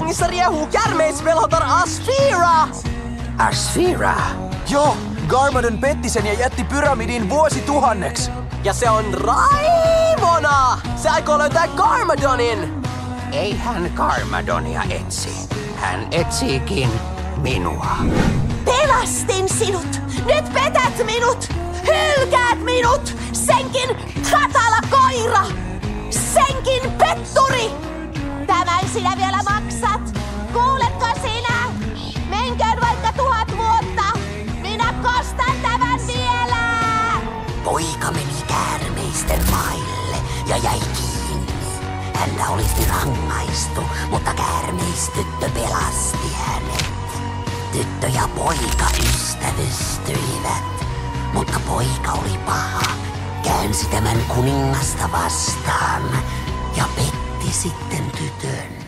kaupungissa riehuu käärmeisvelotar Asphira! Asphira? Joo, Garmadon petti sen ja jätti pyramidin vuosituhanneksi. Ja se on raivona! Se aikoo löytää Garmadonin! Ei hän Garmadonia etsi. Hän etsiikin minua. Pelastin sinut! Nyt petät minut! Hylkäät minut! Senkin katala koira! Senkin petturi! Tämän sinä vielä maksat! Kuuletko sinä? Menköön vaikka 1000 vuotta! Minä kostan tämän vielä! Poika meni käärmeisten maille ja jäi kiinni. Häntä olisi rangaistu, mutta käärmeistyttö pelasti hänet. Tyttö ja poika ystävystyivät, mutta poika oli paha. Käänsi tämän kuningasta vastaan ja petti sitten tytön.